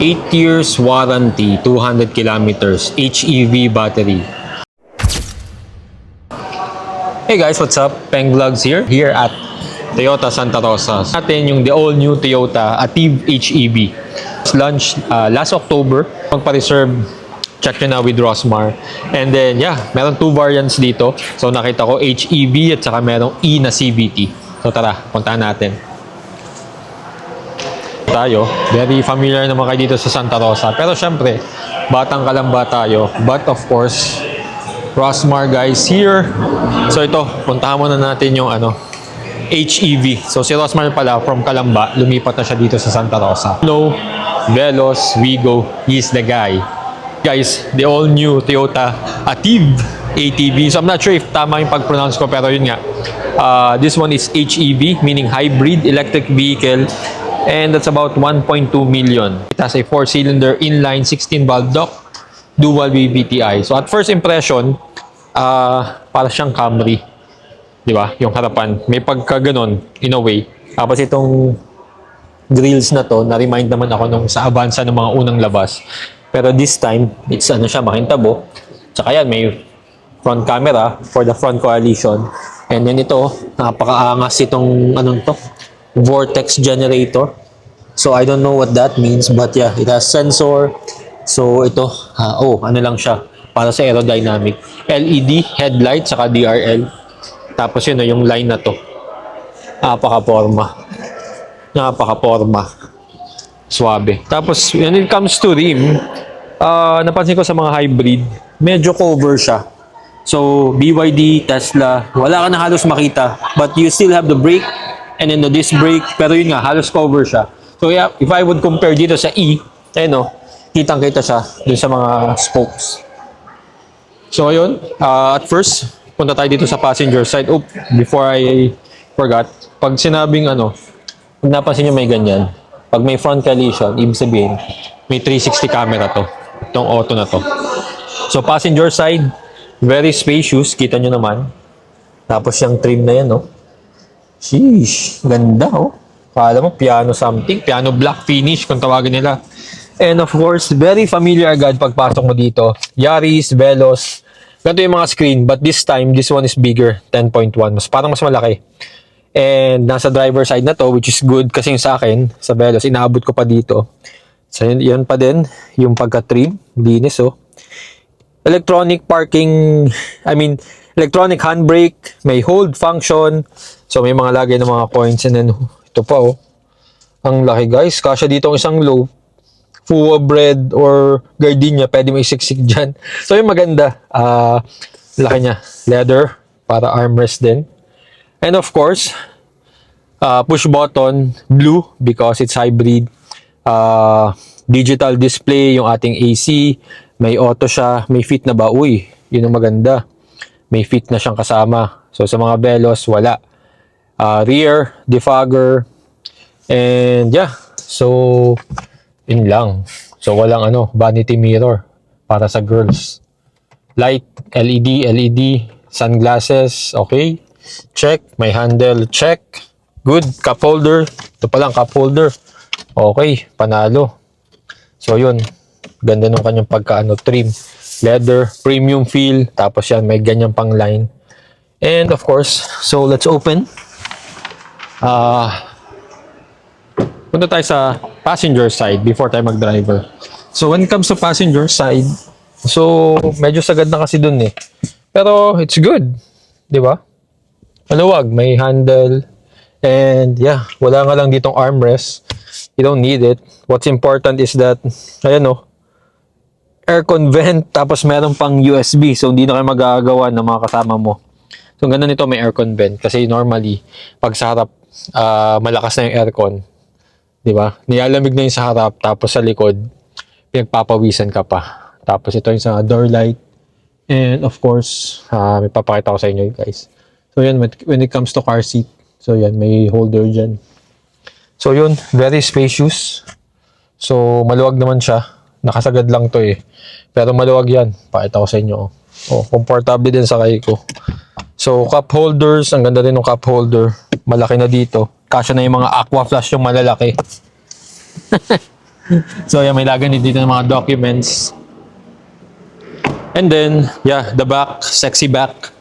8 years warranty, 200 kilometers, HEV battery. Hey guys, what's up? Peng Vlogs here at Toyota Santa Rosa. Natin yung the all-new Toyota Active HEV. Launched last October. Magpa-reserve, check nyo na with Rosmar. And then, yeah, meron 2 variants dito. So, nakita ko HEV at saka merong E na CVT. So, tara, puntahan natin. Tayo, very familiar naman kayo dito sa Santa Rosa. Pero syempre, batang kalamba tayo. But of course, Rosmar guys here. So ito, puntahan muna natin yung HEV. So si Rosmar pala from Calamba, lumipat na siya dito sa Santa Rosa. No, Veloz, Wigo, he's the guy. Guys, the all new Toyota Active ATV. So I'm not sure if tama yung pag-pronounce ko, pero yun nga. This one is HEV, meaning hybrid electric vehicle. And that's about 1.2 million. It has a 4-cylinder inline 16-valve DOC, dual VVTi. So at first impression, para siyang Camry. Di ba? Yung harapan. May pagka ganon, in a way. Tapos itong grills na to, na-remind naman ako nung sa Avanza ng mga unang labas. Pero this time, it's siya, makintabo. Tsaka yan, may front camera for the front coalition. And then ito, napakaangas itong to, vortex generator. So I don't know what that means, but yeah, it has sensor. So ito, lang siya para sa aerodynamic. LED headlight saka DRL. Tapos yun yung line na to. Napaka-porma. Suabe. Tapos when it comes to rim, napansin ko sa mga hybrid, medyo cover siya. So BYD, Tesla, wala ka na halos makita, but you still have the brake and then the disc brake, pero yun nga, halos cover siya. So yeah, if I would compare dito sa E, kitang-kita siya dun sa mga spokes. So ayun, at first, punta tayo dito sa passenger side. Before I forgot, pag sinabing pag napansin nyo may ganyan, pag may front collision, ibig sabihin, may 360 camera to. Itong auto na to. So passenger side, very spacious, kita nyo naman. Tapos yung trim na yan, sheesh, ganda Kala mo piano something, piano black finish kung tawagin nila. And of course, very familiar agad pagpasok mo dito. Yaris, Veloz. Ganito yung mga screen, but this time, this one is bigger, 10.1. Parang mas malaki. And nasa driver side na to, which is good kasi yung sa akin, sa Veloz, inaabot ko pa dito. So yun pa din, yung pagka-trim, linis Electronic parking, electronic handbrake, may hold function. So may mga lagay ng mga coins, and then ito pa ang laki guys. Kasya dito ang isang loaf, fuwa bread or gardenia, pwede mo isiksik dyan. So yung maganda, laki niya, leather para armrest din. And of course, push button, blue because it's hybrid. Digital display, yung ating AC, may auto siya, may fit na ba? Yun ang maganda. May fit na siyang kasama. So sa mga Veloz, wala. Rear, defogger, and yeah. So, yun lang. So walang vanity mirror para sa girls. Light, LED, sunglasses, okay. Check. May handle, check. Good. Cup holder. Ito pa lang, cup holder. Okay, panalo. So yun. Ganda nung kanyang trim. Leather, premium feel. Tapos yan, may ganyan pang line. And of course, so let's open. Punta tayo sa passenger side before tayo mag-driver. So when it comes to passenger side, so medyo sagad na kasi dun Pero it's good. Di ba? Maluwag, may handle. And yeah, wala nga lang ditong armrest. You don't need it. What's important is that, aircon vent, tapos meron pang USB. So hindi na kayo magagawa ng mga kasama mo. So ganda nito, may aircon vent. Kasi normally, pag sa harap, malakas na yung aircon. Diba? Nilalamig na yung sa harap, tapos sa likod, pinagpapawisan ka pa. Tapos ito yung sa door light. And of course, may papakita ko sa inyo guys. So yan, when it comes to car seat, so yan, may holder dyan. So yun, very spacious. So maluwag naman siya. Nakasagad lang to Pero maluwag yan. Pakita ko sa inyo. Comfortable din sa kay ko. So cup holders, ang ganda rin ng cup holder. Malaki na dito. Kasya na yung mga aqua flash yung malalaki. So, yeah, may lagan dito ng mga documents. And then, yeah, the back, sexy back,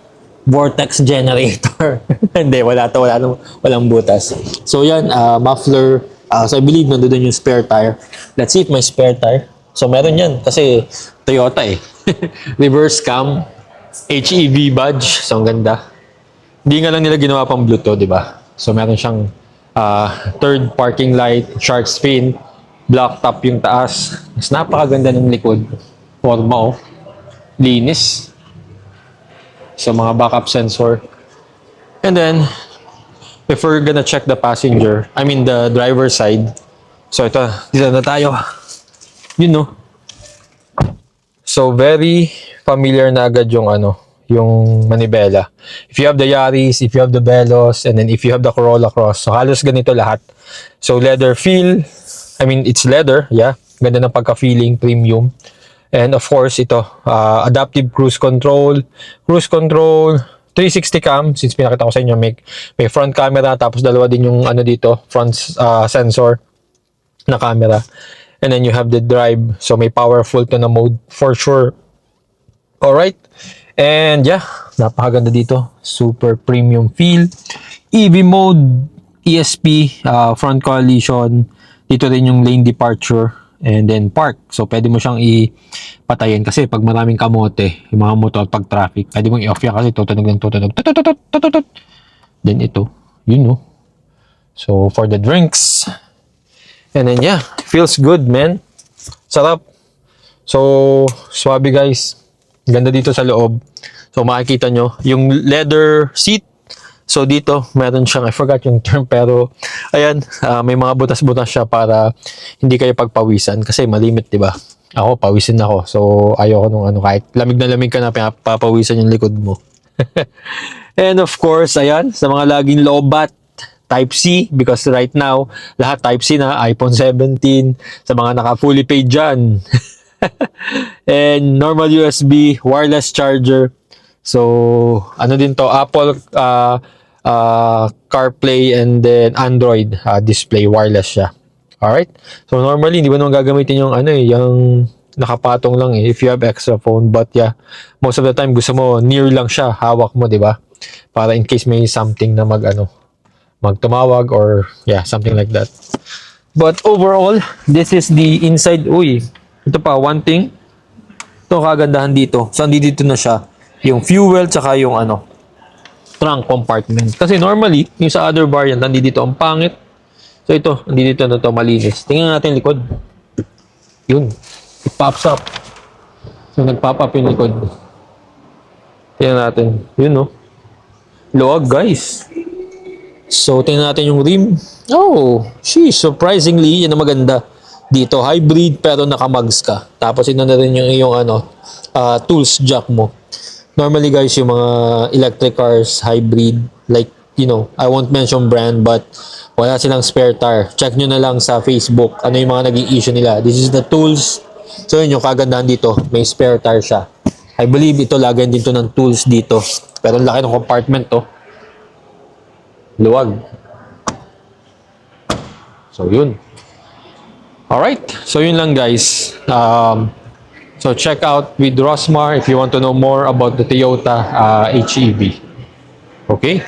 vortex generator. Hindi, walang butas. So, yan, muffler. So, I believe nandoon yung spare tire. Let's see if may spare tire. So, meron yan kasi Toyota eh. Reverse cam, HEV badge. So, ang ganda. Hindi nga lang nila ginawa pang Bluetooth, di ba? So, meron siyang third parking light, shark fin, black top yung taas. Mas napakaganda ng likod. Forma, oh. Linis. So, mga backup sensor. And then, if we're gonna check the passenger, I mean the driver side. So, ito, dito na tayo. You know. So, very familiar na agad yung yung manibela. If you have the Yaris, if you have the Velos, and then if you have the Corolla Cross, so halos ganito lahat. So, leather feel, I mean, it's leather, yeah. Ganda ng pagka-feeling, premium. And of course, ito, adaptive cruise control, 360 cam, since pinakita ko sa inyo, may front camera, tapos dalawa din yung dito, front sensor na camera. And then you have the drive, so may powerful to na mode for sure. Alright, and yeah, napakaganda dito, super premium feel. EV mode, ESP, front collision, dito rin yung lane departure, and then park. So, pwede mo siyang ipatayin kasi pag maraming kamote, yung mga motor, pag traffic, pwede mong i-off yan kasi tutunog ng tutunog. Tututut. Then ito, yun no. So, for the drinks. And then yeah, feels good, man. Sarap. So, swabe guys. Ganda dito sa loob. So, makikita nyo, yung leather seat. So, dito, meron siyang, I forgot yung term, pero, ayan, may mga butas-butas siya para hindi kayo pagpawisan. Kasi malimit, di ba? Ako, pawisin ako. So, ayoko nung kahit lamig na lamig ka na, papawisan yung likod mo. And of course, ayan, sa mga laging lobat, Type-C, because right now, lahat Type-C na, iPhone 17, sa mga naka-fully paid dyan. And normal USB, wireless charger. So, din to, Apple CarPlay and then Android display, wireless siya. Alright? So, normally, hindi mo naman gagamitin yung yung nakapatong lang if you have extra phone. But yeah, most of the time, gusto mo, near lang siya, hawak mo, di ba? Para in case may something na magtumawag or yeah, something like that. But overall, this is the inside. Uy, ito pa, one thing. Ito kagandahan dito. So, dito na siya. Yung fuel, tsaka yung trunk compartment. Kasi normally, yung sa other variant, dito ang pangit. So, ito, dito na to malinis. Tingnan natin likod. Yun. It pops up. So, nag-pop up yung likod. Tingnan natin. Yun, no? Luwag, guys. So, tingnan natin yung rim. Oh, surprisingly, yan ang maganda. Dito, hybrid pero naka-mags ka. Tapos, ito na rin yung iyong tools jack mo. Normally, guys, yung mga electric cars, hybrid, like, I won't mention brand, but wala silang spare tire. Check nyo na lang sa Facebook. Ano yung mga naging issue nila. This is the tools. So, yun yung kagandahan dito. May spare tire siya. I believe ito, lagyan din to ng tools dito. Pero ang laki ng compartment to. Luwag. So, yun. Alright. So, yun lang, guys. So, check out with Rosmar if you want to know more about the Toyota HEV. Okay?